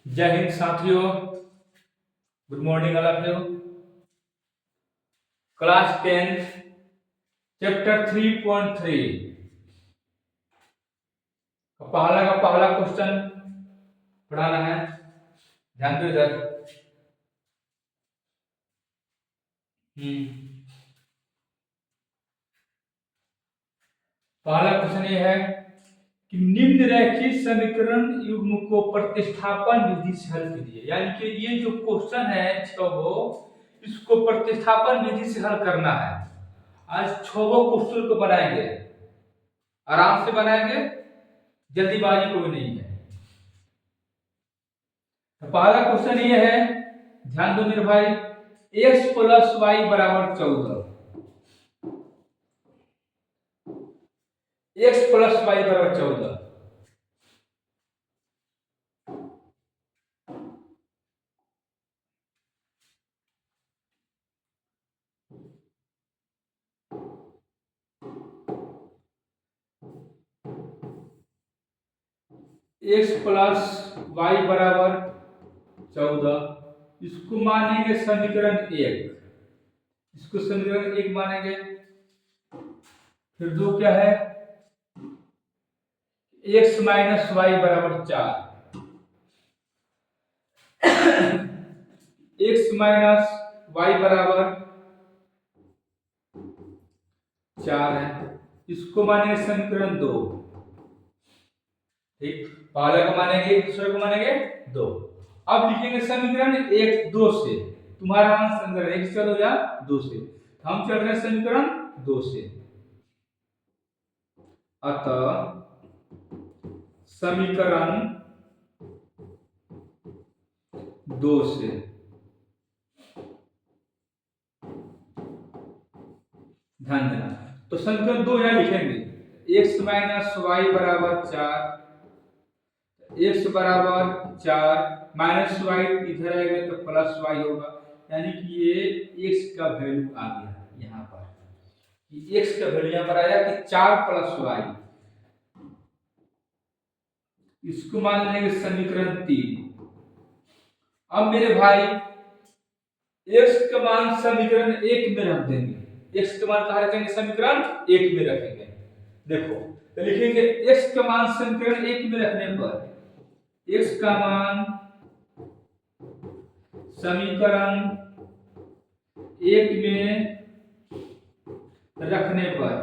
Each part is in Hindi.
जय हिंद साथियों। Good morning all of you. Class 10 chapter 3.3 का पहला क्वेश्चन पढ़ाना है। ध्यान दो इधर। पहला क्वेश्चन ये है कि निम्नरेखित समीकरण युग्म को प्रतिस्थापन विधि से हल कीजिए। यानी कि ये जो क्वेश्चन है इसको प्रतिस्थापन विधि से हल करना है। आज 6 क्वेश्चन को बनाएंगे, आराम से बनाएंगे, जल्दीबाजी कोई नहीं है। तो पहला क्वेश्चन ये है, ध्यान दो मेरे भाई, x प्लस वाई बराबर 14। x प्लस वाई बराबर 14। x प्लस वाई बराबर 14, इसको मानेंगे समीकरण 1। इसको समीकरण 1 मानेंगे। फिर 2 क्या है, x माइनस वाई बराबर 4। x माइनस वाई बराबर 4 है, इसको मानेंगे समीकरण 2। ठीक, पहले को मानेंगे, दूसरे को मानेंगे 2। अब लिखेंगे समीकरण 1 2 से। तुम्हारा मान समीकरण 1 चलो या 2 से, हम चल रहे हैं समीकरण 2 से। अतः समीकरण 2 से ध्यान देना। तो समीकरण 2 यहां लिखेंगे, x माइनस वाई बराबर 4, x बराबर 4 माइनस वाई इधर आएगा तो प्लस वाई होगा। यानी कि ये x का वैल्यू आ गया यहाँ पर, कि x का वैल्यू यहाँ पर आया कि 4 प्लस वाई। इसको मान लेंगे समीकरण 3। अब मेरे भाई x का मान समीकरण 1 में रख देंगे। x का मान कहाँ रखेंगे, समीकरण 1 में रखेंगे। देखो तो लिखेंगे x का मान समीकरण 1 में रखने पर, x का मान समीकरण 1 में रखने पर,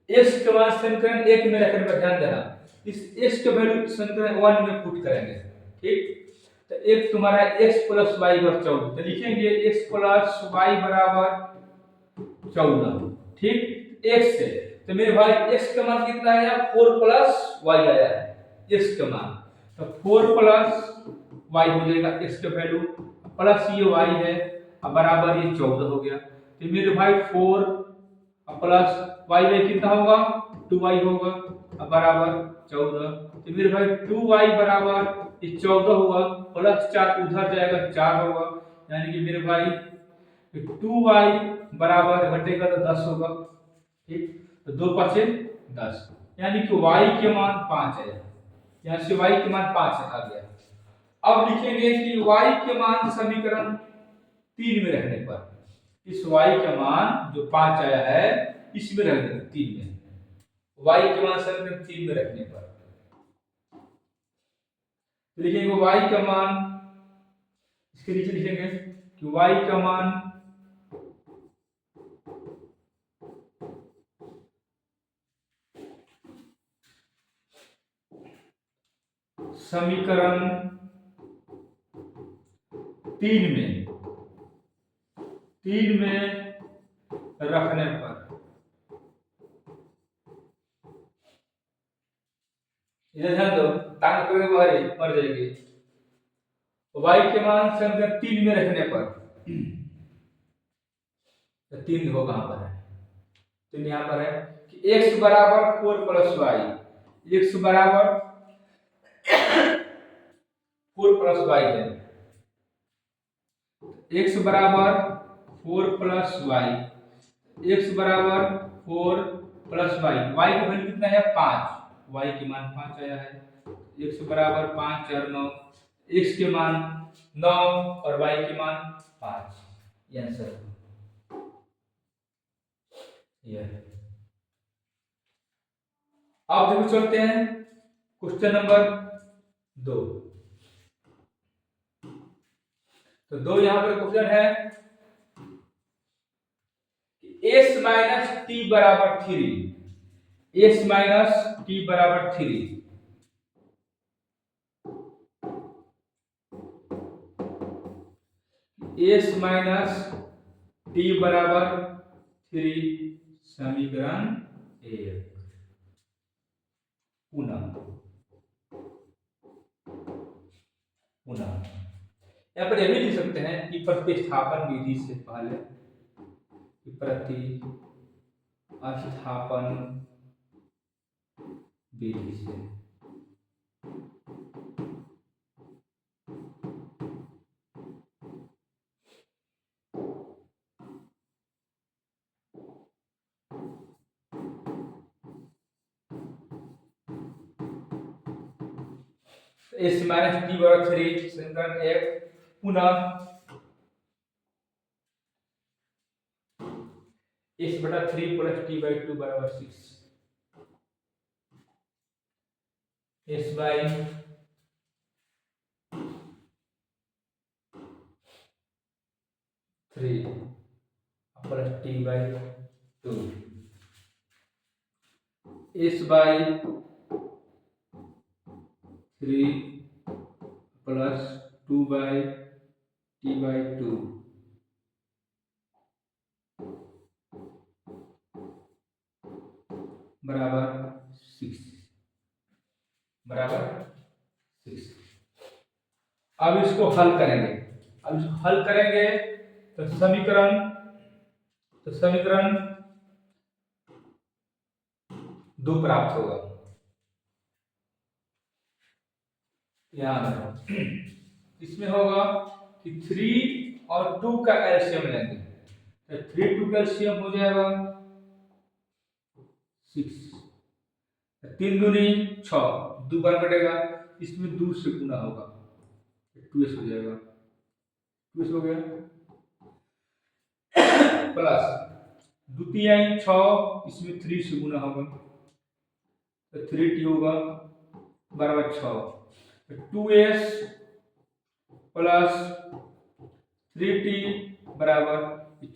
x का मान समीकरण 1 में रखने पर ध्यान देना, इस x का वैल्यू समीकरण 1 में पुट करेंगे। ठीक, तो एक तुम्हारा x प्लस वाई बराबर 14, तो लिखेंगे x प्लस वाई बराबर 14। ठीक, x से तो मेरे भाई x का मान कितना आया, 4 प्लस वाई आया है x का मान। तो 4 प्लस वाई हो जाएगा x का वैल्यू, प्लस ये y है, अब बराबर ये 14 हो गया। तो मेरे भाई 4 प्लस वाई में कितना होगा, 2y होगा, अब बराबर 14। तो मेरे भाई 2y बराबर ये 14 होगा, प्लस 4 उधर जाएगा 4 होगा। यानी कि मेरे भाई 2y बराबर घटेगा तो 10 होगा। ठीक, तो 2 5 10, यानी कि y के मान 5 है। यहाँ से y के मान 5 आ गया। अब लिखेंगे कि y के मान समीकरण 3 में रखने पर, इस y का मान जो 5 आया है इसमें रख देंगे 3 में। y के मान समीकरण 3 में रखने पर लिखेंगे y का मान, इसके नीचे लिखेंगे कि y का मान समीकरण 3 में रखने पर, इधर ध्यान दो, ताकत करोगे बाहर मर जाएगी। y के मान समीकरण 3 में रखने पर, तो 3 देखो कहां पर है, 3 यहां पर है कि x बराबर 4 प्लस वाई, x बराबर 4 प्लस वाई है, x बराबर 4 प्लस वाई, x बराबर 4 प्लस वाई, y का वैल्यू कितना है 5, y के मान 5 आया है। x बराबर 5 4 9, x के मान 9 और y के मान 5, ये आंसर है। ये अब देखो चलते हैं क्वेश्चन नंबर 2। तो 2 यहां पर क्वेश्चन है s माइनस टी बराबर 3, s माइनस टी बराबर 3, s माइनस टी बराबर 3 समीकरण 1। पुनः यहाँ पर यह भी लिख सकते हैं कि प्रतिस्थापन विधि से पहले, प्रतिस्थापन विधि से s माइनस टी बराबर 3 समीकरण 1, पुनः s बटा 3 प्लस टी बाई 2 बराबर 6, s by 3 plus T by 2, s by 3 plus 2 by T by 2 बराबर 6, बराबर 6। अब इसको हल करेंगे, तो समीकरण 2 प्राप्त होगा। यहाँ इसमें होगा कि 3 और 2 का एलसीएम लेंगे, तो 3 2 का एलसीएम हो जाएगा 6, 3 दूनी 6, 2 बार कटेगा, इसमें 2 से गुना होगा, 2s हो जाएगा, 2s हो गया, प्लस द्वितीय 6, इसमें 3 से गुना होगा, तो 3t होगा बराबर 6, तो 2s प्लस 3t बराबर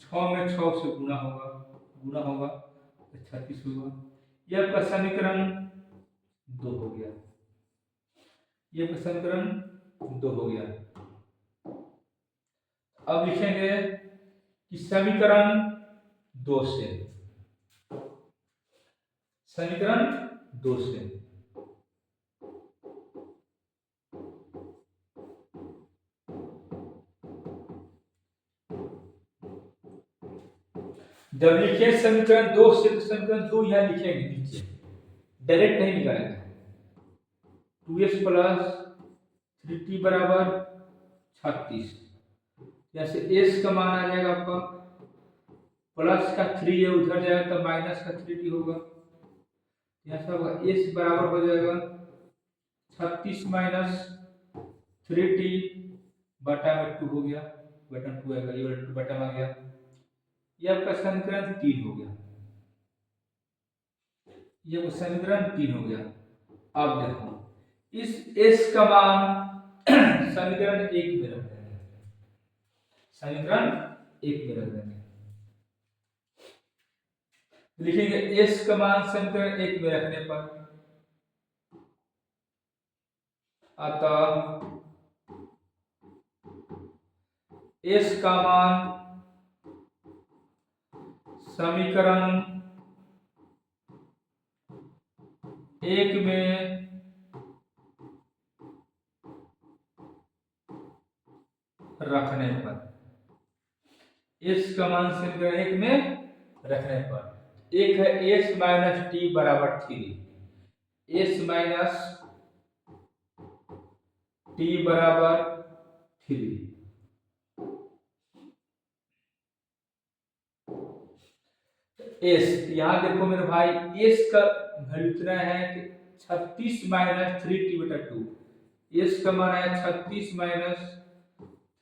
6 में 6 से गुना होगा, तो 36 होगा। यह आपका समीकरण 2 हो गया, ये आपका समीकरण 2 हो गया। अब लिखेंगे कि समीकरण 2 से जब लिखे समीकरण 2 से, तो समीकरण 2 यहां लिखेंगे नीचे, डायरेक्ट नहीं निकालेंगे। 2s प्लस 3t बराबर 36, यहाँ से s का मान आ जाएगा आपका प्लस का 3 है, उधर जाएगा तो माइनस का 3t होगा, यहाँ से होगा s बराबर हो जाएगा 36 माइनस 3t बटा में 2 हो गया, बटा 2 आएगा, ये बटा में आ गया, ये आपका समीकरण 3 हो गया, ये आपका समीकरण 3 हो गया। अब देखो इस s का मान समीकरण 1 में रख देंगे, समीकरण 1 में रख देंगे, लिखेंगे s का मान समीकरण 1 में रखने पर अतः s का मान समीकरण 1 में रखने पर, s का मान समीकरण 1 में रखने पर, एक है s माइनस टी बराबर 3, s माइनस टी बराबर 3, s, यहां देखो मेरे भाई s का वैल्यू इतना है कि 36 माइनस 3t/2। s का मान आया 36 माइनस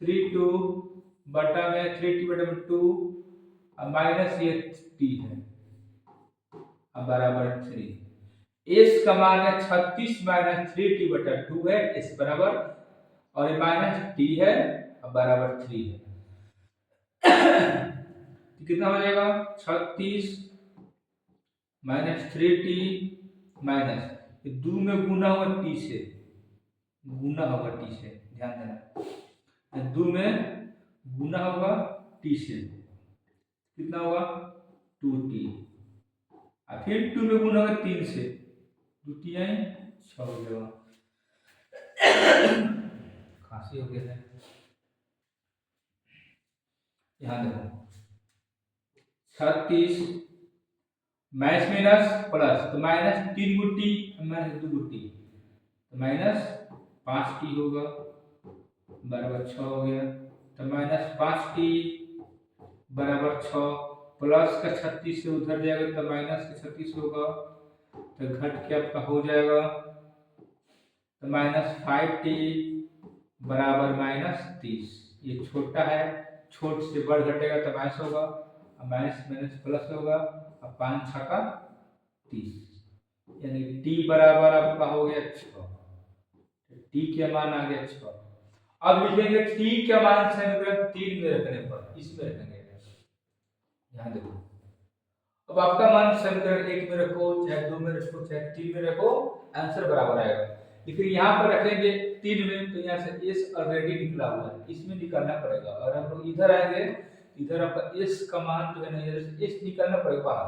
3 बटा में 3t/2 और माइनस ये t है अब बराबर 3। s का मान है 36 माइनस 3t/2 है s बराबर, और ये माइनस t है अब बराबर 3 है। तो कितना हो जाएगा 36 माइनस 3t माइनस 2 में गुना हुआ t से, गुना होगा t से, ध्यान देना 2 में गुना होगा t से, कितना होगा 2t, और फिर 2 में गुना होगा 3 से, 2 तिहाई 6 हो जाएगा। खांसी हो गया है, यहाँ देखो 36 माइनस माइनस प्लस, तो माइनस 3 गुटी माइनस 2 गुटी, तो माइनस 5t होगा बराबर 6 हो गया। तो माइनस 5t बराबर 6, प्लस का 36 से उधर जाएगा तो माइनस का 36 होगा, तो घट के आपका हो जाएगा तो माइनस 5t बराबर माइनस 30। ये छोटा है, छोट से बड़ घटेगा तो माइनस होगा, माइनस माइनस प्लस होगा, अब 5 छक्का 30, यानी t बराबर आपका हो गया 6। t के मान आ गया 6। अब लिखेंगे t के मान समीकरण 3 में रखने पर, इसमें रखेंगे, यहाँ देखो अब आपका मान समीकरण 1 में रखो, चाहे 2 में रखो, चाहे 3 में रखो, आंसर बराबर आएगा। लेकिन यहाँ पर रखेंगे 3 में, तो यहाँ से s ऑलरेडी निकला हुआ है, इसमें निकालना पड़ेगा, और हम लोग इधर आएंगे, इधर आपका s का मान जो है ना, इधर से s निकालना पड़ेगा बाहर,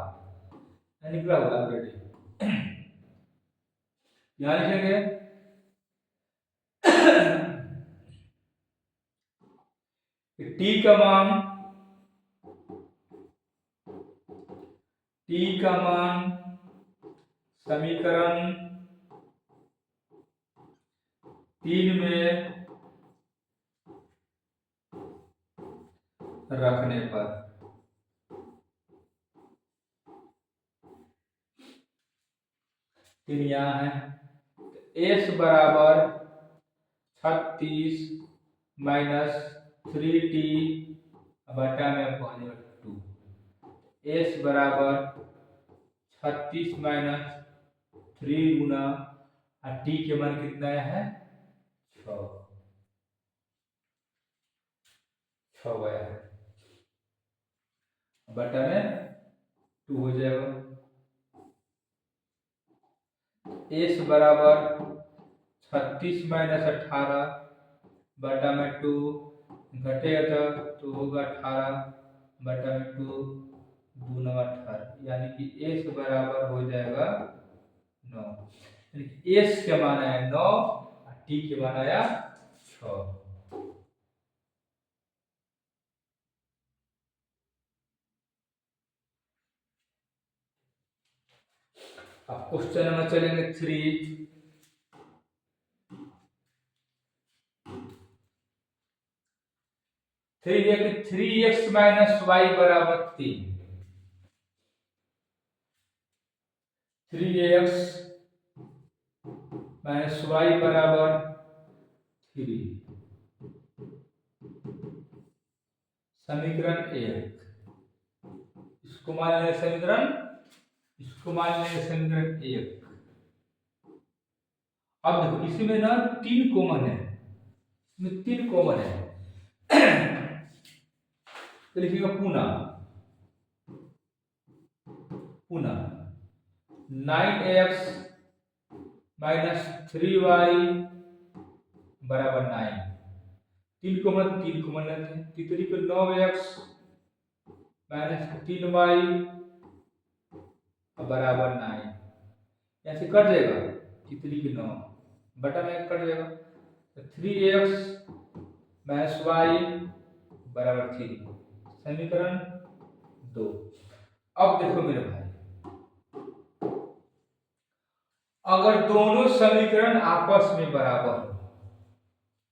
निकला हुआ ऑलरेडी। यहाँ लिखेंगे t का मान समीकरण 3 में रखने पर, फिर यहाँ है s बराबर 36 माइनस 3t बटा में 2, s बराबर 36 माइनस 3 गुना t के मान कितना है 6 गया है, बटा में 2 हो जाएगा। s बराबर 36 माइनस 18 बटा में 2, घटेगा तो होगा 18 बटा में 2 2 9 18, यानी कि s बराबर हो जाएगा 9। s के मान आया 9 और t के मान आया 6। अब क्वेश्चन नंबर चलेंगे 3। 3x माइनस वाई बराबर 3, 3x माइनस वाई बराबर 3, समीकरण 1, इसको मान लेंगे समीकरण, इसको मान लेंगे समीकरण 1। अब देखो इसमें ना 3 कॉमन है, इसमें 3 कॉमन है, तो लिखिएगा पुनः 9x माइनस 3y बराबर 9, 3 कॉमन लेते हैं, तीसरी को 9x माइनस 3y बराबर 9, ऐसे कट जाएगा, तीसरी की 9 बटा में कट जाएगा, तो 3x माइनस y बराबर 3, समीकरण 2। अब देखो मेरे भाई, अगर दोनों समीकरण आपस में बराबर हो,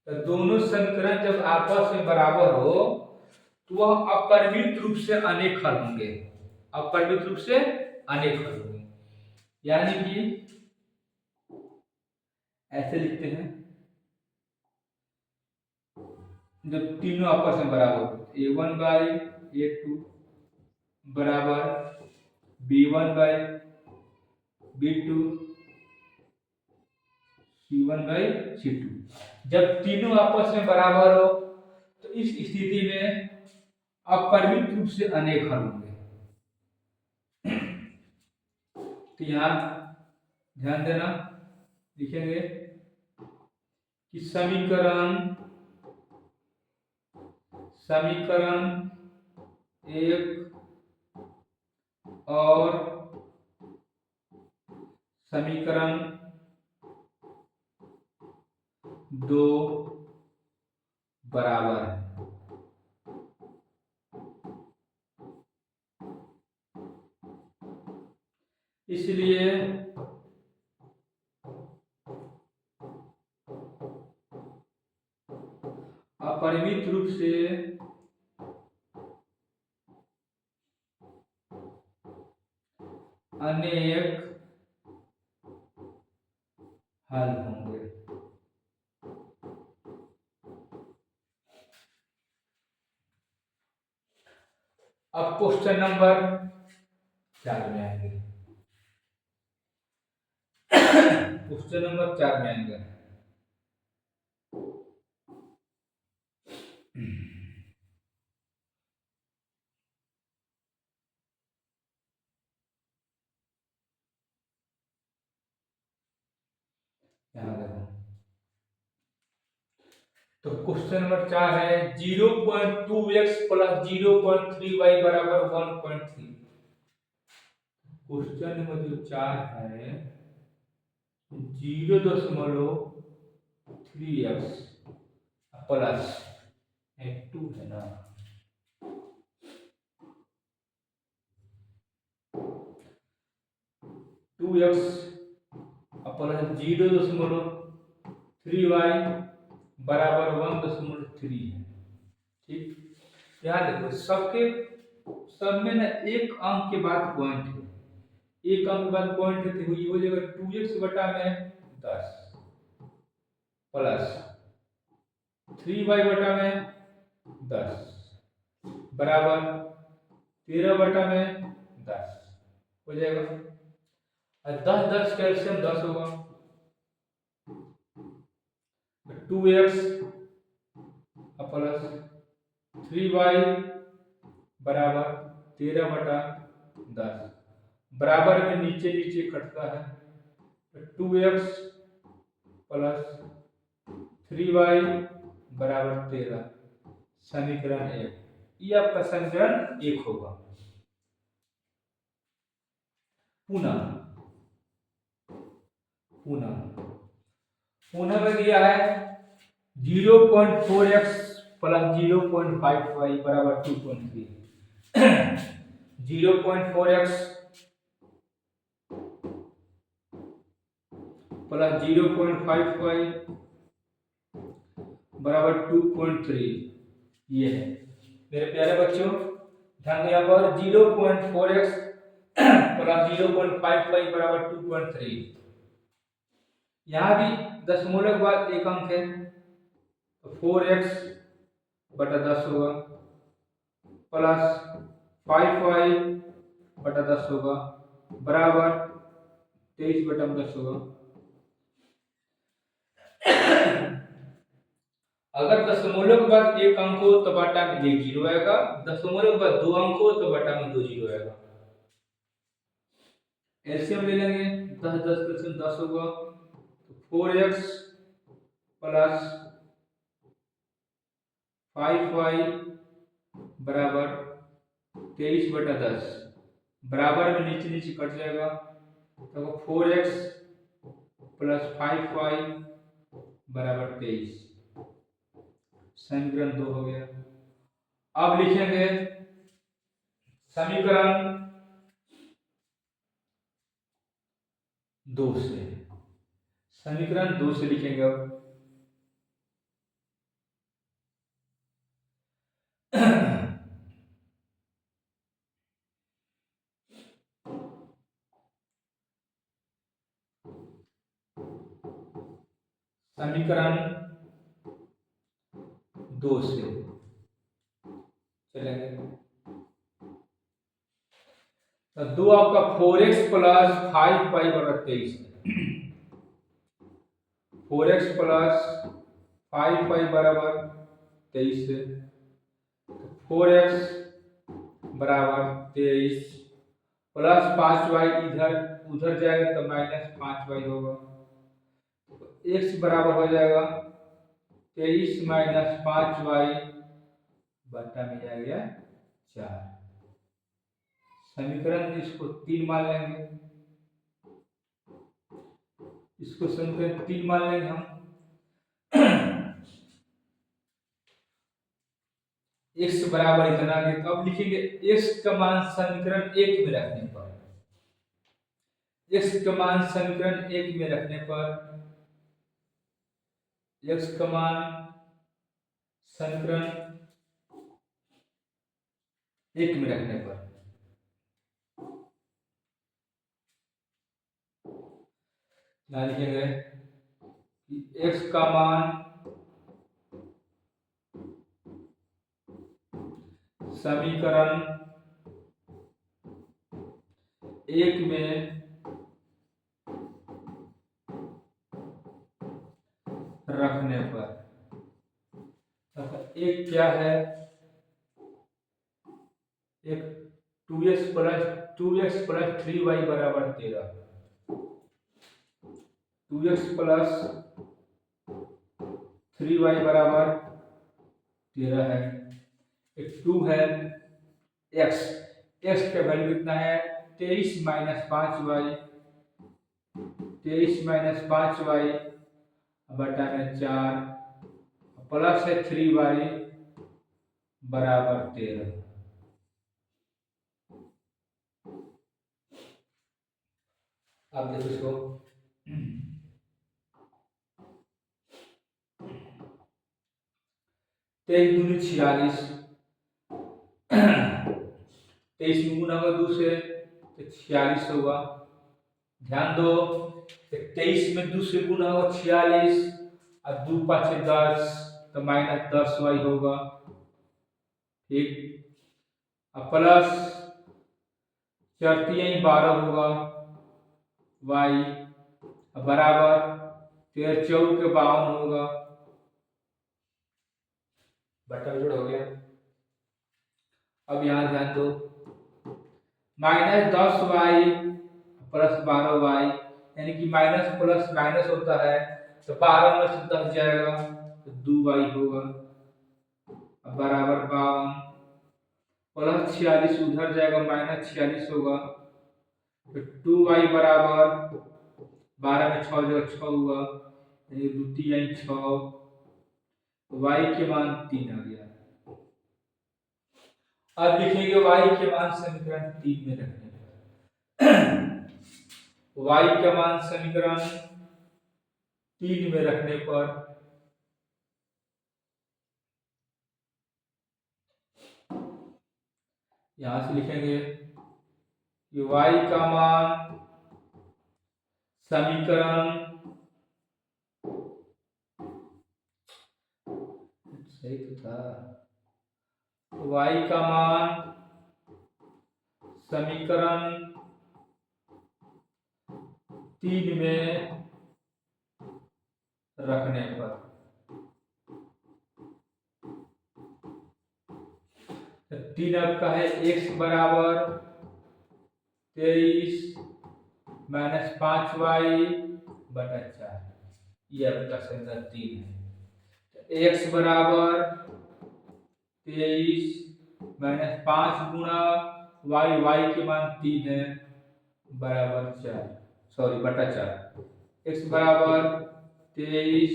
तो दोनों समीकरण जब आपस में बराबर हो तो वह अपरिमित रूप से अनेक हल होंगे, अपरिमित रूप से अनेक हल होंगे, यानी कि ऐसे लिखते हैं जब तीनों आपस में बराबर हो। A1/A2 बराबर B1/B2 C1/C2। जब तीनों आपस में बराबर हो तो इस स्थिति में अपरिमित रूप से अनेक हल होंगे। तो यहाँ ध्यान देना, लिखेंगे कि समीकरण एक और समीकरण दो बराबर है। इसलिए अपरिमित रूप से अनेक हल होंगे। अब क्वेश्चन नंबर 4 में आएंगे। क्वेश्चन नंबर 4 में आएंगे। यहाँ देखो, तो क्वेश्चन नंबर 4 है 0.2x प्लस 0.3y बराबर 1.3। क्वेश्चन नंबर जो 4 है 0.3x प्लस 2 है ना, 2x प्लस 0.3y बराबर 1.3 है। ठीक, यहाँ देखो सब में ना एक अंक के बाद पॉइंट है, एक अंक के बाद पॉइंट है, तो ये हो जाएगा 2x बटा में 10 प्लस 3y बटा में 10 बराबर 13 बटा में 10 हो जाएगा। और 10 कैल्शियम 10 होगा, 2x प्लस 3y बराबर 13 बटा 10 बराबर में नीचे नीचे कटता है, 2x प्लस 3y बराबर 13। समीकरण 1, ये आपका समीकरण 1 होगा। पुनः में दिया है 0.4x प्लस 0.5y बराबर 2.3। 0.4x प्लस 0.5y बराबर 2.3 ये है। मेरे प्यारे बच्चों ध्यान दें, यहाँ पर 0.4x प्लस 0.5y बराबर 2.3। यहाँ भी दशमलव के बाद एक अंक है, तो 4x बटा 10 होगा प्लस 5y बटा 10 होगा बराबर 23 बटा 10 होगा। अगर दशमलव के बाद एक अंक हो तो बटा में 1 जीरो आएगा, दशमलव के बाद 2 अंक हो तो बटा में 2 जीरो आएगा। एलसीएम ले लेंगे, 10 10 कैल्शियम 10 होगा, तो 4x प्लस 5y बराबर 23 बटा 10 बराबर में नीचे नीचे कट जाएगा, तो 4x प्लस 5y बराबर 23। समीकरण 2 हो गया। अब लिखेंगे समीकरण 2 से, समीकरण 2 से लिखेंगे अब समीकरण 2 से चलेंगे। तो 2 आपका 4x प्लस 5y बराबर 23 है। 4x प्लस 5y बराबर 23 है। 4x बराबर 23 प्लस 5y इधर उधर जाएगा तो माइनस 5y होगा। x बराबर हो जाएगा 23 माइनस 5y बटा में जाएगा 4। समीकरण इसको 3 मान लेंगे, इसको समीकरण 3 मान लेंगे हम। x बराबर इतना है तो अब लिखेंगे x का मान समीकरण 1 में रखने पर, x का मान समीकरण 1 में रखने पर, x का मान समीकरण 1 में रखने पर यहाँ लिखेंगे कि x का मान समीकरण 1 में रखने पर, एक क्या है, एक 2x प्लस 3y बराबर 13, 2x प्लस 3y बराबर 13 है। एक 2 है, x का वैल्यू कितना है 23 माइनस 5y, 23 माइनस 5y बटा में 4 प्लस है 3y बराबर 13। अब देखो इसको 23 दूनी 46, 23 में गुना होगा 2 से तो 46 होगा। ध्यान दो 23 में 2 से गुना होगा 46 और 2 पाँच 10 तो माइनस 10y होगा, ठीक। अब प्लस 4 12 होगा y बराबर 13 4 के 52 होगा, बटा जोड़ हो गया। अब यहाँ ध्यान दो माइनस 10y प्लस 12y यानी कि माइनस प्लस माइनस होता है तो 12 में से 10 जाएगा तो 2y होगा बराबर 52 प्लस 46 उधर जाएगा माइनस 46 होगा तो 2y बराबर 12 में 6 जगह 6 हुआ यानी 2 3 6, y के मान 3 आ गया। अब लिखेंगे y के मान समीकरण 3 में रखने पर, y का मान समीकरण 3 में रखने पर यहां से लिखेंगे कि y का मान समीकरण सही तो था, y का मान समीकरण 3 में रखने पर, 3 आपका है x बराबर 23 माइनस 5y बटा 4, ये आपका समीकरण 3 है। x बराबर 23 माइनस 5 गुणा y के मान 3 है बराबर 4, सॉरी बटा 4, x बराबर 23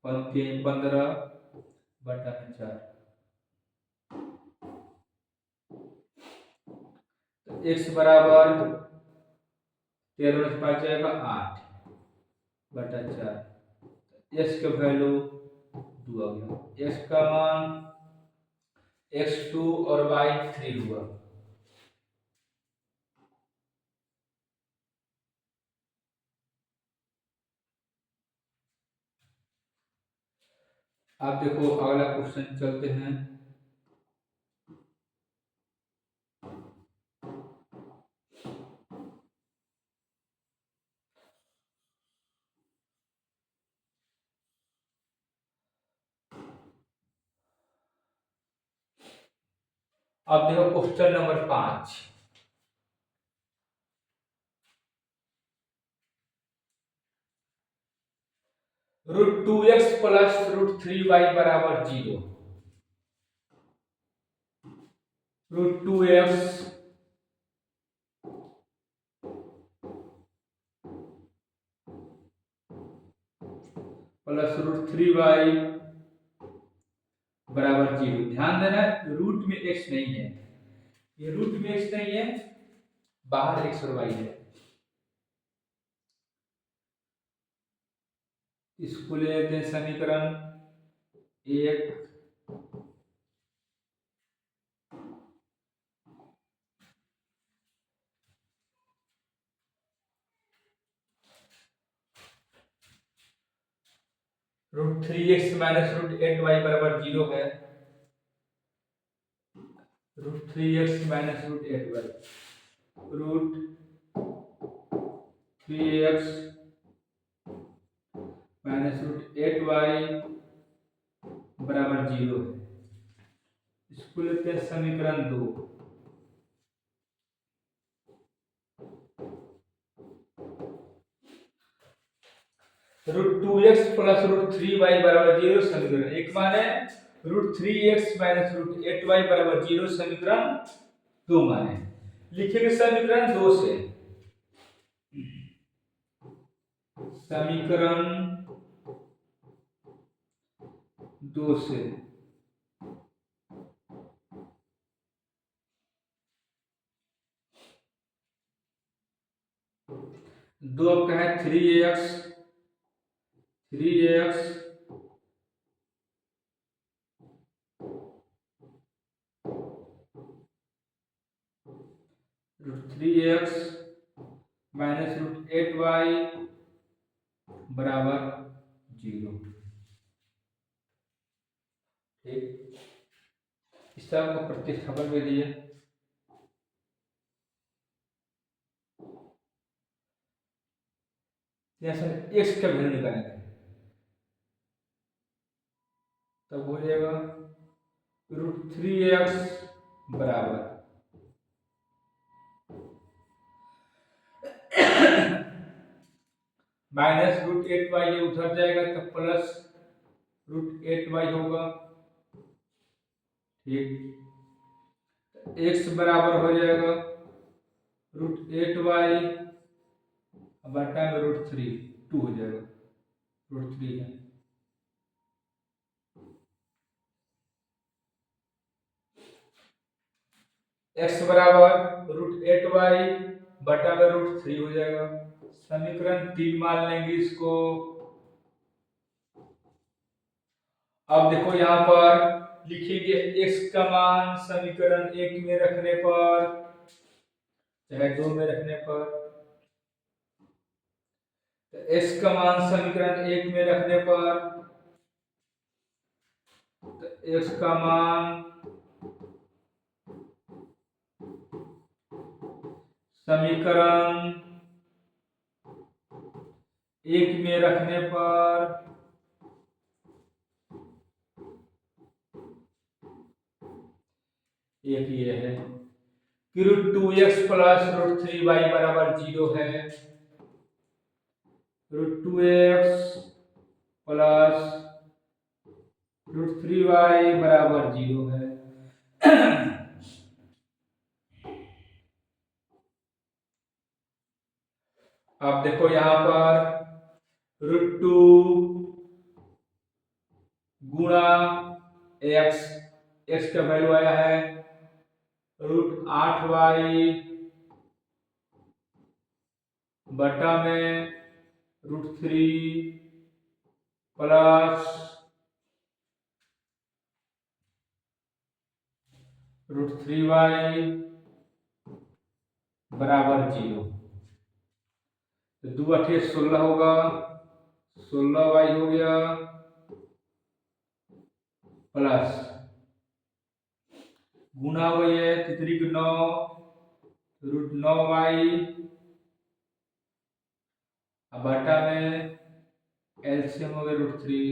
15 बटा 4, x बराबर 13 में 5 जाएगा 8 बटा 4, x का वैल्यू 2 आ गया। x का मान x2 और y3 हुआ। आप देखो अगला क्वेश्चन चलते हैं। अब देखो question number 5। √2x plus √3y बराबर 0। √2x प्लस √3y बराबर 0। ध्यान देना रूट में x नहीं है, ये रूट में x नहीं है, बाहर x और y है। इसको ले लेते हैं समीकरण 1। √3x माइनस √8y बराबर 0 है। √3x minus √8y, √3x minus √8y बराबर 0 है। इसको लेते हैं समीकरण 2। √2x प्लस √3y बराबर 0 समीकरण 1 माने, √3x माइनस √8y बराबर 0 समीकरण 2 माने। लिखेंगे समीकरण 2 से। समीकरण 2 से दो आपका है 3x √3x माइनस √8y बराबर 0। ठीक, इस तरह को प्रतिस्थापन में दिए। x का वैल्यू निकालेंगे, तब हो जाएगा √3x बराबर माइनस √8y, ये उधर जाएगा तो प्लस √8y होगा। ठीक, x बराबर हो जाएगा √8y बटा में √3, 2 हो जाएगा, √3 है। x बराबर √8y बटा में √3 हो जाएगा। समीकरण 3 मान लेंगे इसको। अब देखो यहाँ पर लिखेंगे x का मान समीकरण 1 में रखने पर, चाहे 2 में रखने पर, तो x का मान समीकरण 1 में रखने पर, तो x का मान समीकरण 1 में रखने पर एक ये है कि √2x प्लस √3y बराबर 0 है। √2x प्लस √3y बराबर 0 है। अब देखो यहाँ पर √2 गुणा x का वैल्यू आया है √8y बटा में √3 प्लस √3y बराबर 0। तो 2 8 16 होगा, 16y हो गया प्लस गुना हो गई है तितरी की 9 √9y अब बटा में एलसीएम हो गया √3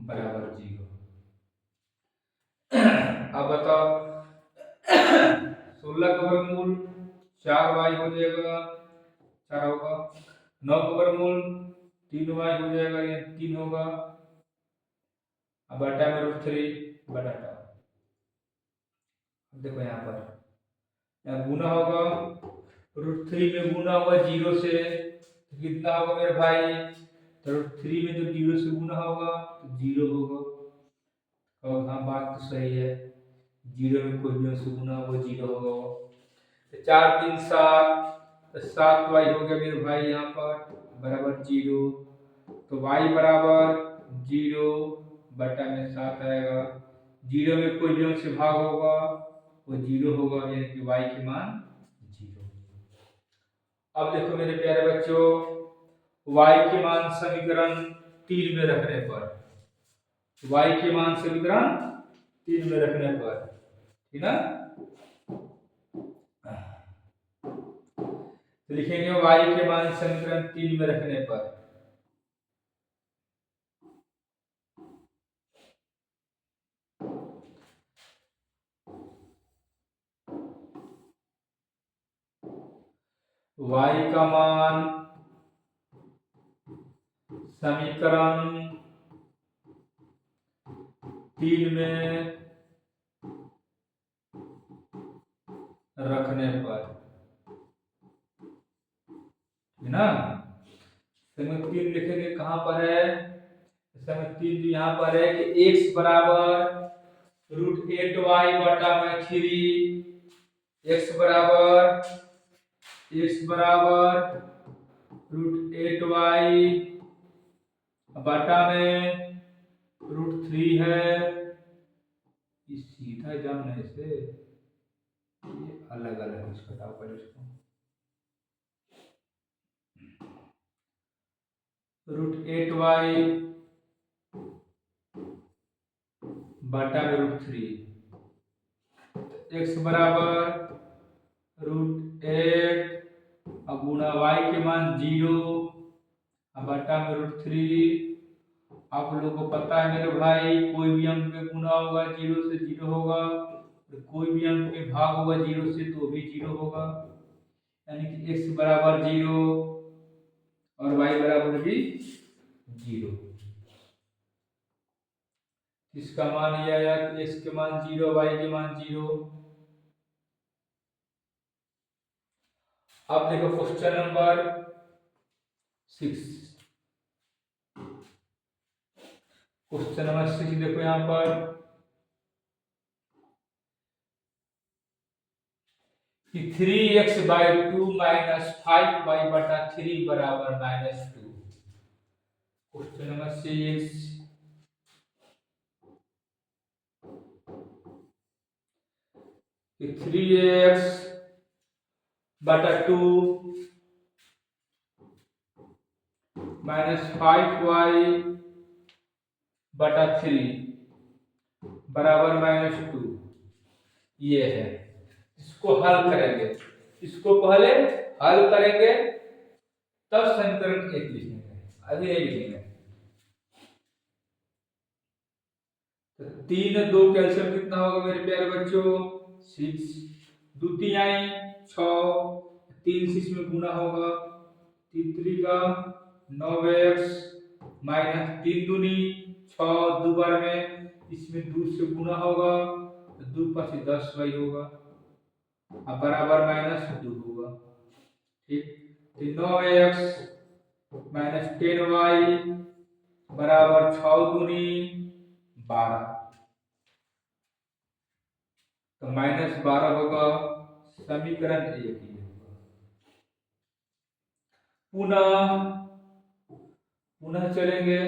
बराबर 0। अब बताओ 16 का वर्गमूल 4y हो जाएगा 4 होगा, 9 का वर्गमूल 3y हो जाएगा, ये 3 होगा, अब बटा में √3 बटा टा। देखो यहाँ पर यहाँ गुना होगा √3 में गुना होगा 0 से तो कितना होगा मेरे भाई, तो √3 में जब 0 से गुना होगा तो 0 होगा। और हाँ बात तो सही है, 0 में कोई भी से गुना होगा 0 होगा। तो 4 3 7 तो 7y हो गया मेरे भाई यहाँ पर बराबर 0, तो y बराबर 0 बटा में 7 आएगा। 0 में कोई भी से भाग होगा वो 0 होगा, यानी कि y के मान 0। अब देखो मेरे प्यारे बच्चों, y के मान समीकरण 3 में रखने पर, y के मान समीकरण 3 में रखने पर, ठीक ना, तो लिखेंगे y के मान समीकरण 3 में रखने पर y का मान समीकरण 3 में रखने पर, है ना। समीकरण 3 लिखेंगे कहां पर है, समीकरण 3 यहाँ पर है कि x बराबर √8y बटा में 3, x बराबर √8y बटा में √3 है। ये सीधा जाने से ये अलग अलग इसको बताओ पहले इसको, √8y बटा में √3, x बराबर √8 अब गुना y के मान 0 अब बटा में √3। आप लोगों को पता है मेरे भाई, कोई भी अंक पे गुना होगा 0 से 0 होगा, तो कोई भी अंक पे भाग होगा 0 से तो भी 0 होगा, यानी कि x बराबर 0 और y बराबर भी 0। इसका मान ये आया कि x के मान 0 y के मान 0। अब देखो क्वेश्चन नंबर 6, क्वेश्चन नंबर 6 देखो यहाँ पर कि 3x/2 माइनस 5y बटा 3 बराबर -2। क्वेश्चन नंबर 6 कि 3x बटा 2 माइनस 5y बटा 3 बराबर -2, ये है। इसको हल करेंगे, इसको पहले हल करेंगे तब समीकरण 1 लिखेंगे, अभी नहीं लिखेंगे। तो 3 2 कैल्शियम कितना होगा मेरे प्यारे बच्चों 6, 2 3 आई 6, 3 से इसमें गुना होगा, 3 3 का 9x माइनस 3 दूनी 6, दोबारा में इसमें 2 से गुना होगा तो 2 5 10y होगा, अब बराबर -2 होगा, ठीक। तो 9x माइनस 10y बराबर 6 दूनी 12, तो -12 होगा, समीकरण 1 ही होगा। पुनः चलेंगे,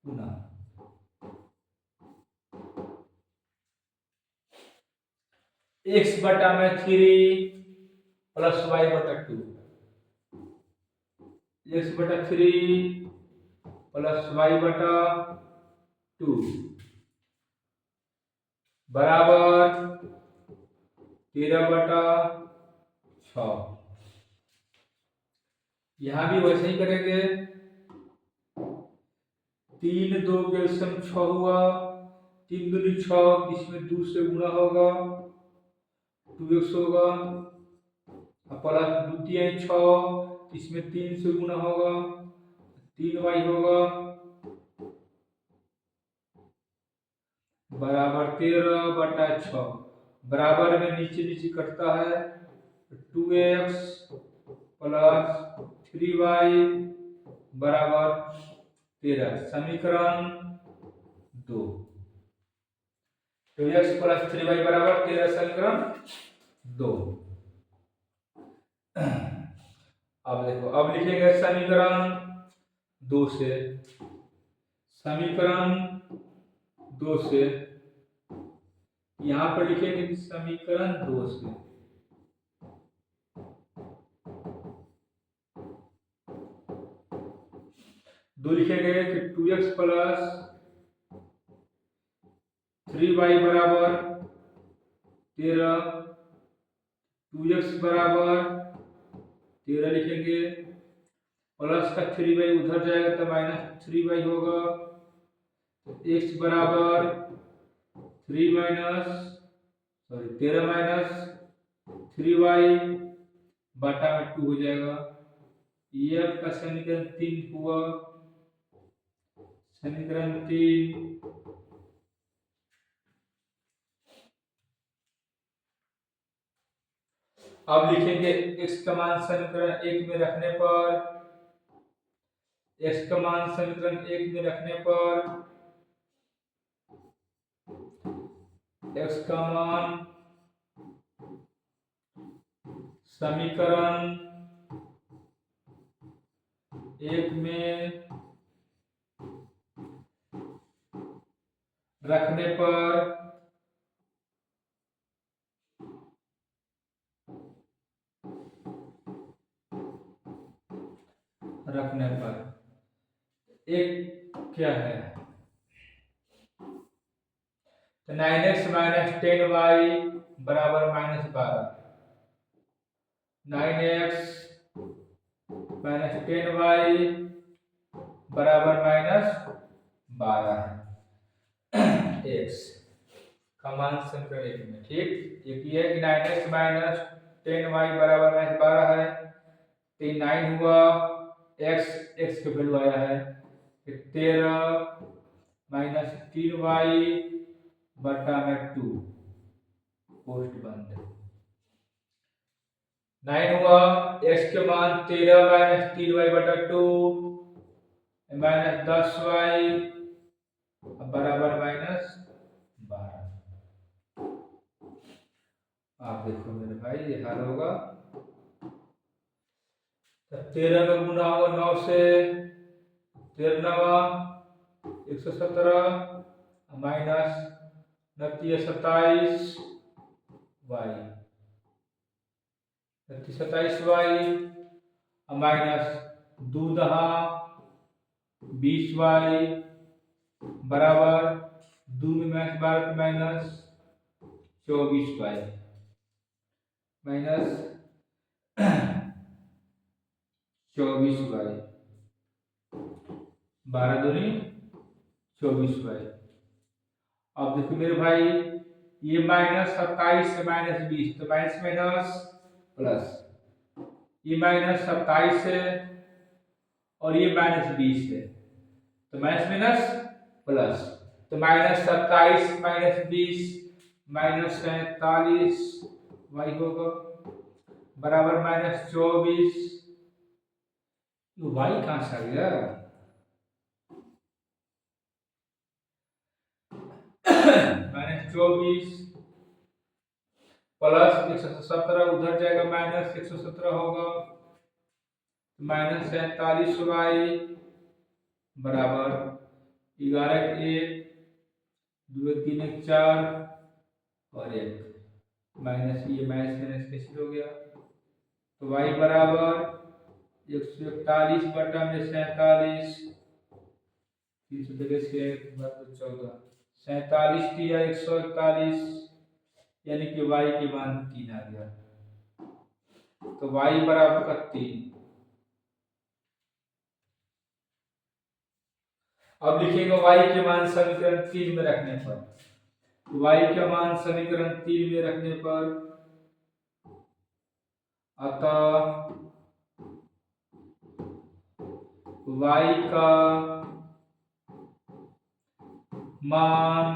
पुनः x बटा में 3 प्लस y बटा 2, x बटा 3 प्लस y बटा 2 बराबर 13/6। यहां भी वैसे ही करेंगे। 3 2 के एलसीएम 6 हुआ, 3 दूनी 6, इसमें 2 से गुणा होगा 2x होगा, प्लस द्वितीय 6, इसमें 3 से गुणा होगा 3y होगा, बराबर 13/6। बराबर में नीचे नीचे कटता है 2x प्लस 3y बराबर 13। समीकरण 2। 2x प्लस 3y बराबर 13, समीकरण 2। अब देखो, अब लिखेंगे समीकरण 2 से, समीकरण 2 से यहां पर लिखेंगे कि समीकरण 2 से लिखेंगे कि 2x प्लस 3y बराबर 13, 2x बराबर 13 लिखेंगे, प्लस का 3y उधर जाएगा तो माइनस 3y होगा, तो x बराबर 13 माइनस 3y बटा में 2 हो जाएगा। ये आपका समीकरण 3 हुआ। समीकरण 3 अब लिखेंगे x का मान समीकरण 1 में रखने पर, x का मान समीकरण 1 में रखने पर x का मान समीकरण 1 में रखने पर एक क्या है, तो 9x माइनस 10y बराबर -12। 9x माइनस 10y बराबर -12 x का मान समीकरण 1 में। ठीक, एक ये है कि 9x माइनस 10y बराबर -12 है, तो 9 हुआ, x की वैल्यू आया है 13 माइनस 3y बटा में 2, पोस्ट बंद। 9 हुआ, x के मान 13 माइनस 3y बटा 2 माइनस 10y बराबर -12। आप देखो मेरे भाई, ये हल होगा। 13 में गुना होगा 9 से, 13 117 माइनस 27y 27y माइनस 2 दहा 20y बराबर 2 में -12 माइनस 24y माइनस 24y 12 दूनी 24y। अब देखो मेरे भाई, ये -27 से -20, तो माइनस माइनस प्लस, ये -27 है और ये -20 है, तो माइनस माइनस प्लस, तो -27 माइनस 20 माइनस 47 y होगा बराबर -24। y कहां से आ गया? -24 प्लस 117 उधर जाएगा, माइनस 117 होगा, -47y बराबर 11 1 2 3 1 4 और 1 माइनस, ये माइनस माइनस कैंसिल हो गया, तो y बराबर 141 बटा में 47 343 के बाद तो 14, 47 टी 141, यानी कि y के मान 3 आ गया। तो y बराबर का 3। अब लिखेंगे y के मान समीकरण 3 में रखने पर, y के मान समीकरण 3 में रखने पर अतः y का मान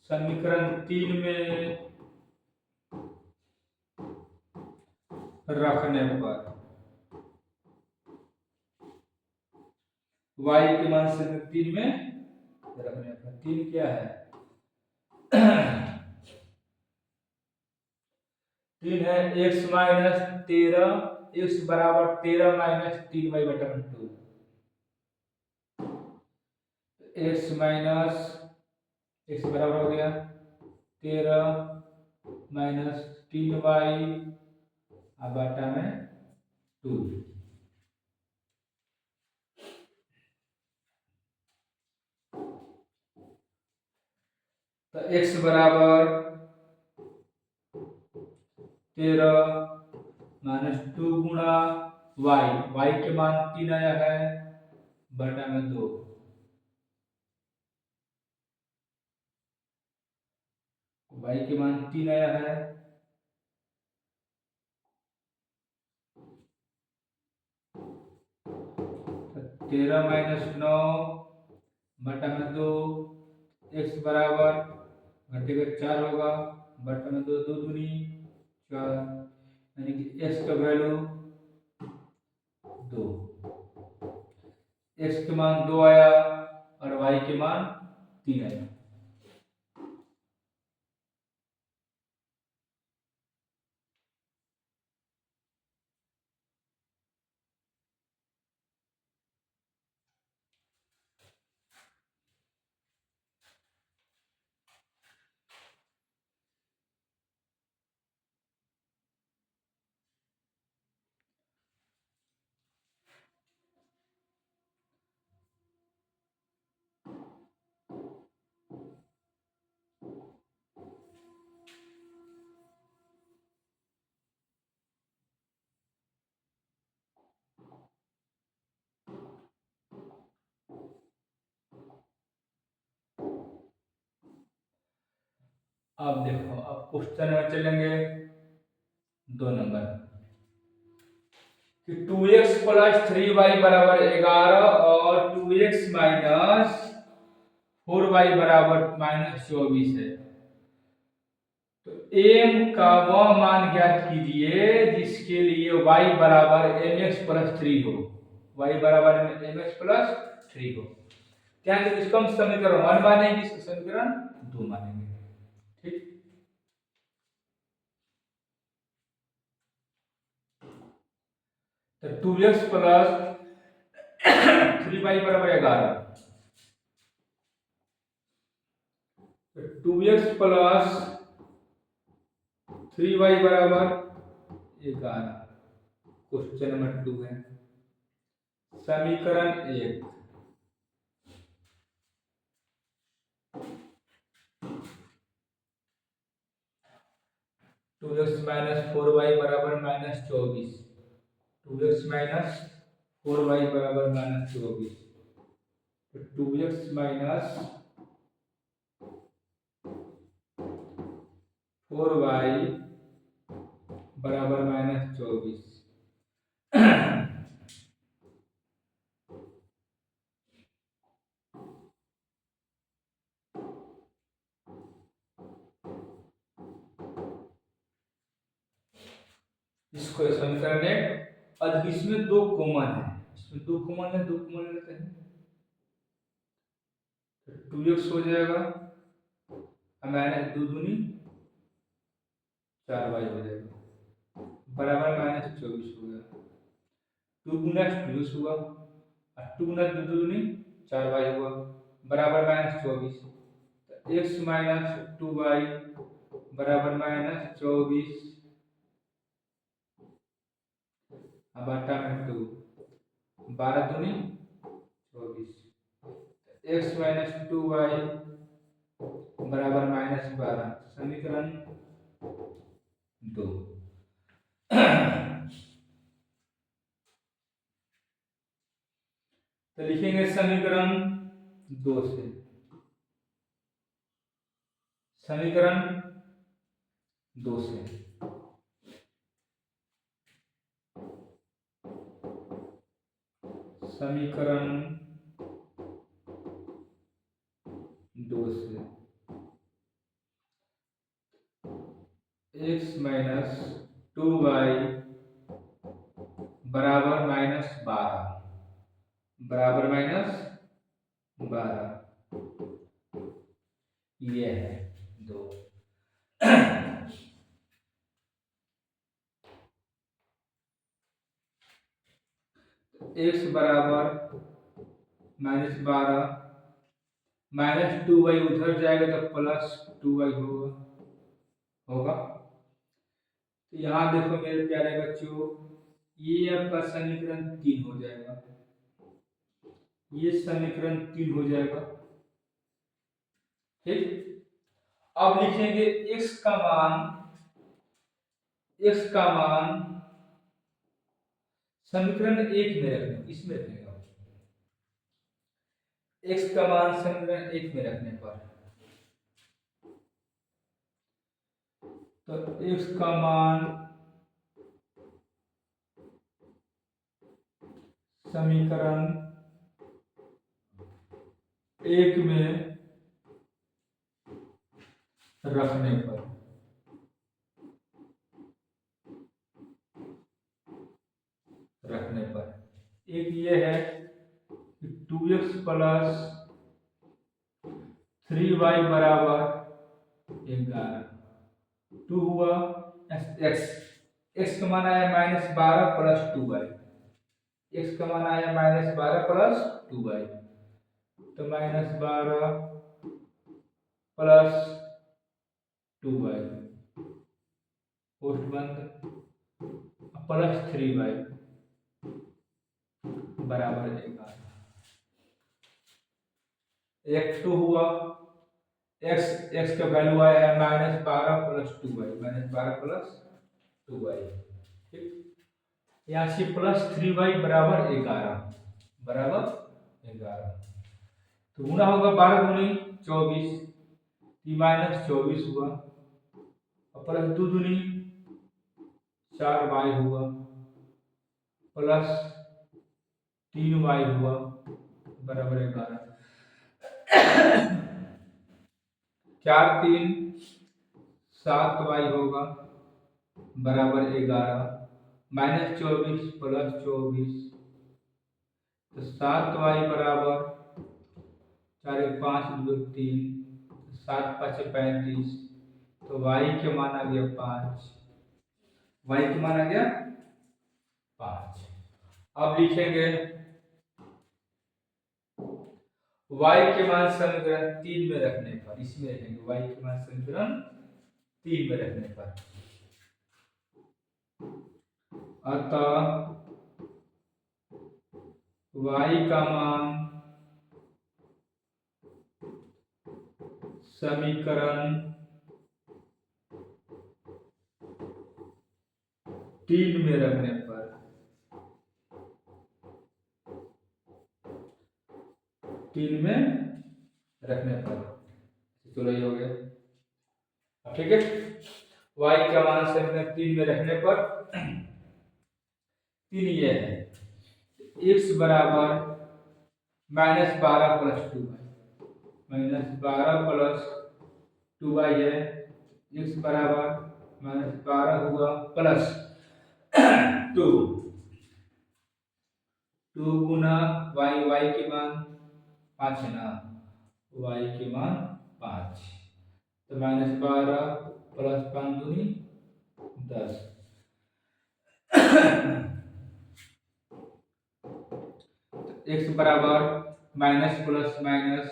समीकरण 3 में रखने पर, y के मान समीकरण 3 में रखने पर, 3 क्या है 3 है x माइनस 13, x बराबर 13 minus 3y/2, x minus x बराबर हो गया 13 माइनस 3y बटा में 2। तो x बराबर 13 माइनस 2 गुणा y के मान 3 आया है बटा में 2, y के मान 3 आया है, तो 13 माइनस 9 बटा में 2, x बराबर घंटे का 4 होगा बटा में 2, 2 दूनी 4, यानी कि x का वैल्यू 2, x के मान 2 आया और y के मान 3 आया। अब देखो, अब क्वेश्चन में चलेंगे 2 नंबर कि 2x प्लस 3y बराबर 11 और 2x माइनस 4y बराबर -24 है। तो m का वह मान ज्ञात कीजिए जिसके लिए y बराबर mx प्लस 3 हो, y बराबर mx प्लस 3 हो। ध्यान दो, इसको हम समीकरण 1 मानेंगे, इसको समीकरण 2 मानेंगे। ठीक, तो 2x प्लस 3y बराबर 11, तो 2x प्लस 3y बराबर 11, क्वेश्चन नंबर 2 है। समीकरण 1, टू एक्स माइनस 4y बराबर -24, 2x माइनस 4y बराबर -24, तो 2x माइनस 4y बराबर -24। इसको समीकरण 1, अब इसमें 2 कॉमन है, इसमें 2 कॉमन है, 2 कॉमन लेते हैं, तो 2x हो जाएगा माइनस 2 दूनी 4y हो जाएगा बराबर -24 हो गया। 2 गुना 2x हुआ और 2 गुना 2 दूनी 4y हुआ बराबर -24, तो x माइनस 2y बराबर -24 बटा में 2, 12 दूनी 24 एक्स माइनस 2y बराबर -12 समीकरण 2। तो लिखेंगे समीकरण 2 से, समीकरण 2 से समीकरण 2 से x माइनस 2y बराबर -12 बराबर -12 ये है 2। x बराबर -12 -2y उधर जाएगा तो +2y होगा। तो यहाँ देखो मेरे प्यारे बच्चों, ये आपका समीकरण 3 हो जाएगा, ये समीकरण 3 हो जाएगा। ठीक, अब लिखेंगे x का मान समीकरण 1 में रखने, इसमें रखने का x का मान समीकरण 1 में रखने पर, तो x का मान समीकरण 1 में रखने पर एक ये है 2x प्लस 3y बराबर 11, 2 हुआ x का मान आया -12 प्लस 2y, x का मान आया -12 प्लस 2y, तो -12 प्लस 2y पोस्ट बंद प्लस 3y बराबर 11, एक 2 हुआ, x का वैल्यू आया है -12 प्लस 2y, -12 प्लस 2y। ठीक, यहाँ से प्लस 3y बराबर 11 बराबर 11, तो गुना होगा 12 दूनी 24, -24 हुआ और प्लस 2 दूनी 4y हुआ प्लस 3y हुआ बराबर 11, 4 3 7y होगा बराबर 11, -24 प्लस 24, तो 7y बराबर 4 5 2 3, 7 5 35, तो y के मान आ गया 5, y के मान आ गया 5। अब लिखेंगे y के मान समीकरण 3 में रखने पर, इसमें रखेंगे y के मान समीकरण 3 में रखने पर, अतः y का मान समीकरण 3 में रखने पर, चलो ये हो गया। ठीक है, y का मान समीकरण 3 में रखने पर 3 ये है x बराबर -12 प्लस 2y, -12 प्लस 2y है, x बराबर -12 हुआ प्लस 2 गुना y के मान 5 है ना, y के मान 5, तो -12 प्लस 5 दूनी 10, x बराबर माइनस प्लस माइनस,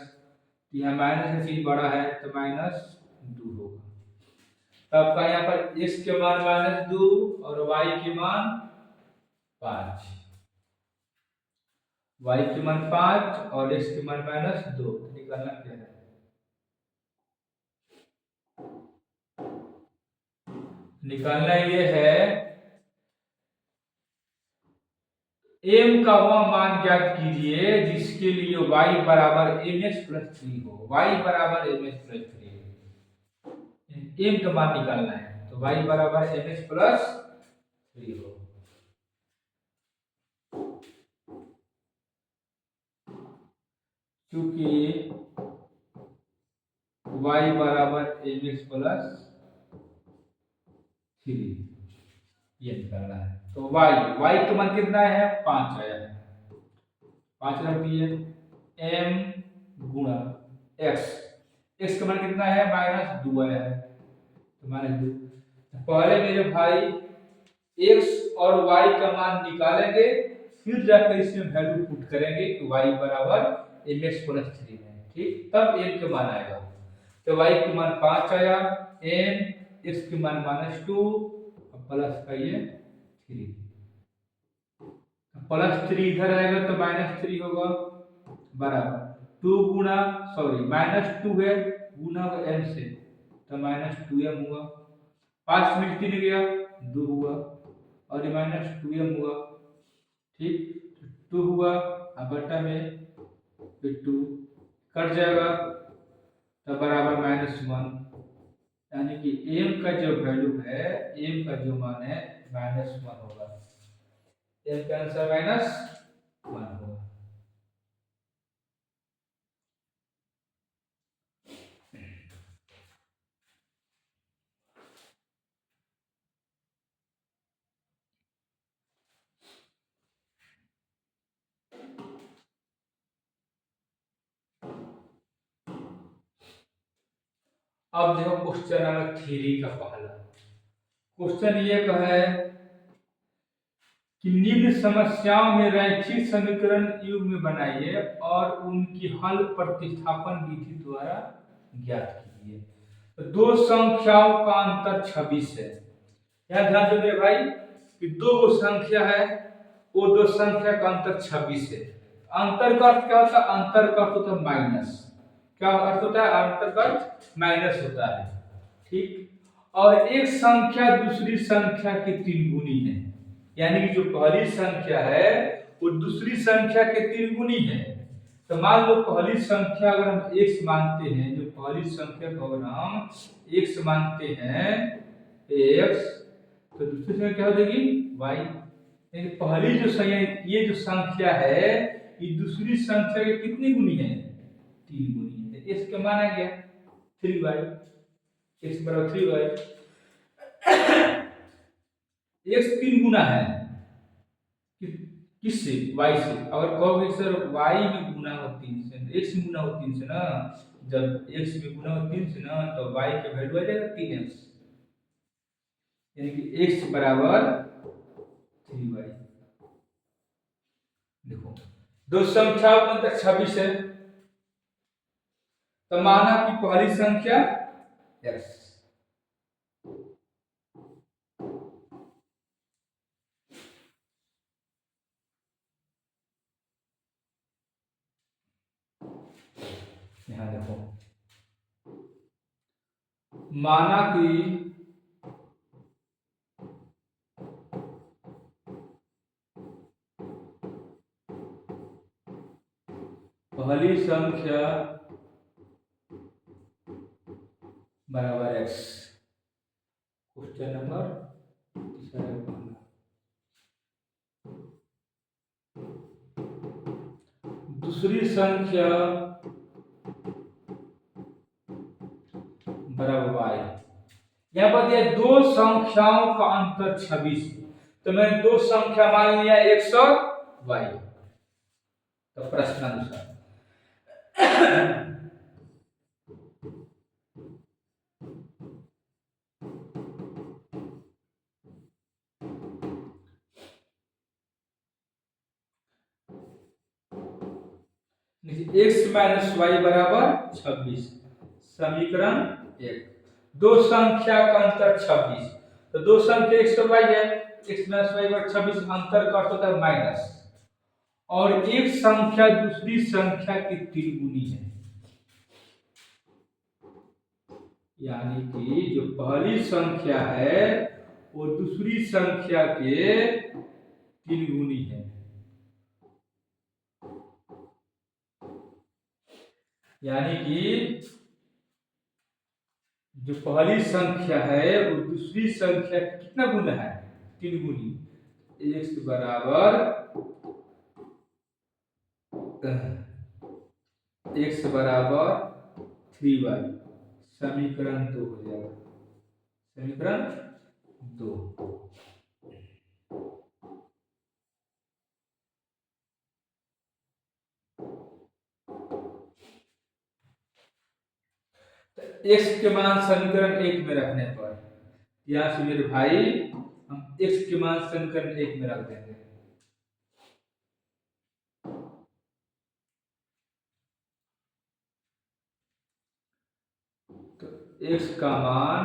यहाँ माइनस का चिन्ह बड़ा है तो -2 होगा, तो आपका यहाँ पर x के मान -2 और y के मान 5। y की मान 5 और x की मान -2, निकालना क्या है? निकालना ये है m का वह मान ज्ञात कीजिए जिसके लिए y बराबर ms प्लस 3 हो। y बराबर ms प्लस 3, m का मान निकालना है, तो y बराबर ms प्लस 3 हो। क्योंकि y बराबर mx प्लस 3 ये निकालना है। तो y का मान कितना है? 5 आया है। 5 रख दिए, m गुणा x का मान कितना है? -2 आया है, तो -2। पहले मेरे भाई x और y का मान निकालेंगे, फिर जाकर इसमें वैल्यू पुट करेंगे कि y बराबर mx प्लस 3 है, ठीक, तब m का मान आएगा। तो y का मान 5 आया, m x का मान -2 प्लस का ये 3, +3 इधर आएगा तो -3 होगा, बराबर 2 गुणा -2 है गुणा m से, तो -2m हुआ, 5 में 3 गया 2 हुआ, और ये -2m हुआ, ठीक, 2 हुआ, अब बटा में फिर 2 कट जाएगा, तो बराबर -1, यानी कि m का जो वैल्यू है, m का जो मान है -1 होगा। m का आंसर -1 होगा। अब देखो क्वेश्चन नंबर 3 का पहला क्वेश्चन ये कहे कि निम्न समस्याओं में रैखिक समीकरण युग्म बनाइए और उनकी हल प्रतिस्थापन विधि द्वारा ज्ञात कीजिए। तो दो संख्याओं का अंतर 26 है। यहाँ ध्यान दो मेरे भाई कि दो संख्या है, वो दो संख्या का अंतर 26 है। अंतर का अर्थ क्या होता है? अंतर का अर्थ होता है माइनस। क्या अर्थ होता है? अंतर का अर्थ माइनस होता है, ठीक। और एक संख्या दूसरी संख्या की 3 गुनी है, यानी कि जो पहली संख्या है वो दूसरी संख्या के 3 गुनी है। तो मान लो पहली संख्या अगर हम x मानते हैं, जो पहली संख्या को अगर हम x मानते हैं x, तो दूसरी संख्या क्या हो जाएगी y। यानी पहली जो संख्या, ये जो संख्या है ये दूसरी संख्या के कितनी गुनी है? 3 गुनी है। x का मान आ गया 3y, x बराबर 3y। x 3 गुना है किससे? y से। अगर कहोगे सर y में गुना हो 3 से, तो x में गुना हो 3 से ना, जब x में गुना हो 3 से ना, तो y का वैल्यू आ जाएगा 3x, यानी कि x बराबर 3y। देखो दो संख्याओं का अंतर 26 है, तो माना कि पहली संख्या x, यहां देखो माना कि पहली संख्या बराबर x। क्वेश्चन नंबर तीसरा, दूसरी संख्या बराबर y। यहाँ पर दिया दो संख्याओं का अंतर 26, तो मैंने दो संख्या मान लिया x और y। तो प्रश्नानुसार x माइनस वाई बराबर 26, समीकरण 1। दो संख्या का अंतर 26, तो दो संख्या x और y है, x माइनस वाई बराबर 26, अंतर का अर्थ होता है माइनस, और एक संख्या दूसरी संख्या की 3 गुनी है, यानी कि जो पहली संख्या है वो दूसरी संख्या के 3 गुनी है। यानी कि जो पहली संख्या है वो दूसरी संख्या कितना गुना है, 3 गुनी। x बराबर 3y, समीकरण 2 हो जाएगा, समीकरण 2। x के मान समीकरण 1 में रखने पर यहां से मेरे भाई हम x के मान समीकरण 1 में रख देंगे। तो x का मान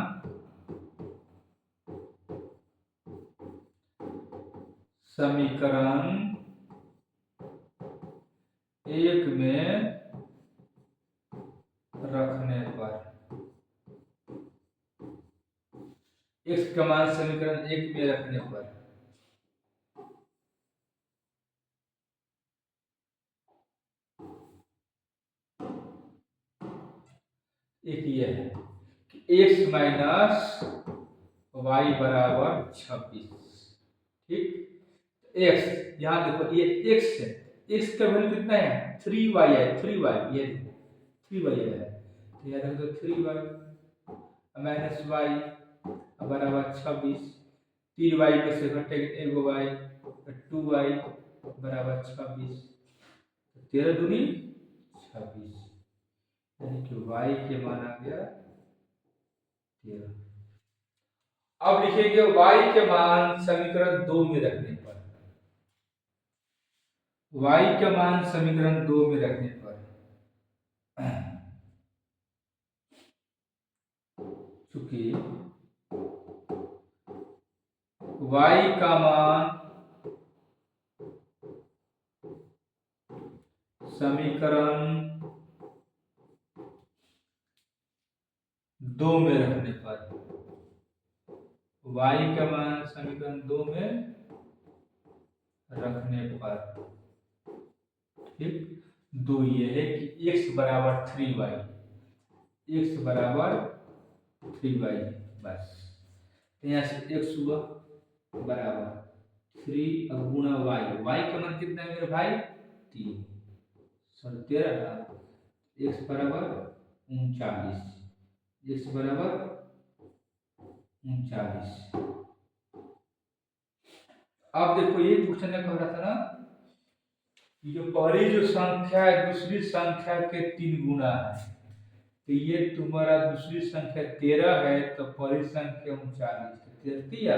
समीकरण 1 में रखने पर, x का मान समीकरण 1 में रखने पर एक ये है कि x माइनस वाई बराबर 26। ठीक, x यहां देखो ये x है, x का वैल्यू कितना है, 3y है, 3y ये 3y है, तो यहां देखो 3y माइनस y बराबर 26, 3y में से घटेगा एगो y, 2y बराबर 26, 13 दूनी 26, यानी कि y के मान आ गया 13। अब लिखेंगे y के मान समीकरण 2 में रखने पर, y के मान समीकरण 2 में रखने पर चूंकि y का मान समीकरण 2 में रखने पर, y का मान समीकरण 2 में रखने पर, ठीक, 2 ये है कि x बराबर 3y, x बराबर 3y, बस यहाँ से x हुआ बराबर 3 गुणा y, y का मान कितना है मेरे भाई 3, 13, x बराबर 39, x बराबर 39। अब देखो ये क्वेश्चन में कह रहा था ना कि जो पहली जो संख्या है दूसरी संख्या के 3 गुना है, तो ये तुम्हारा दूसरी संख्या 13 है तो पहली संख्या 39,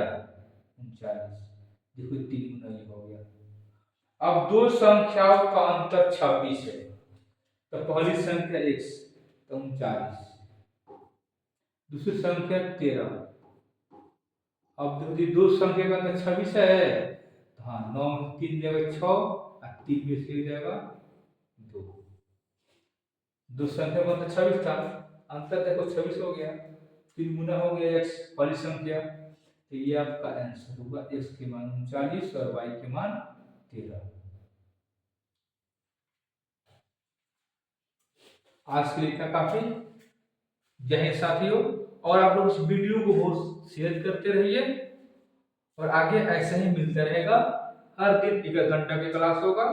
39, देखो 3 गुना ये हो गया। अब दो संख्याओं का अंतर 26 है, तो पहली संख्या x तो 39, दूसरी संख्या 13। अब देखो दो संख्या का अंतर 26 है, तो हाँ 9 3 जगह 6 और 3 में से जाएगा 2, दो संख्या का अंतर 26 था, अंतर देखो 26 हो गया, 3 गुना हो गया x पहली संख्या, तो ये आपका आंसर होगा, x के मान 39 और y के मान 13। आज के लिए इतना काफी। जय हिंद साथियों, और आप लोग इस वीडियो को बहुत शेयर करते रहिए और आगे ऐसे ही मिलते रहेगा, हर दिन 1 घंटा की क्लास होगा।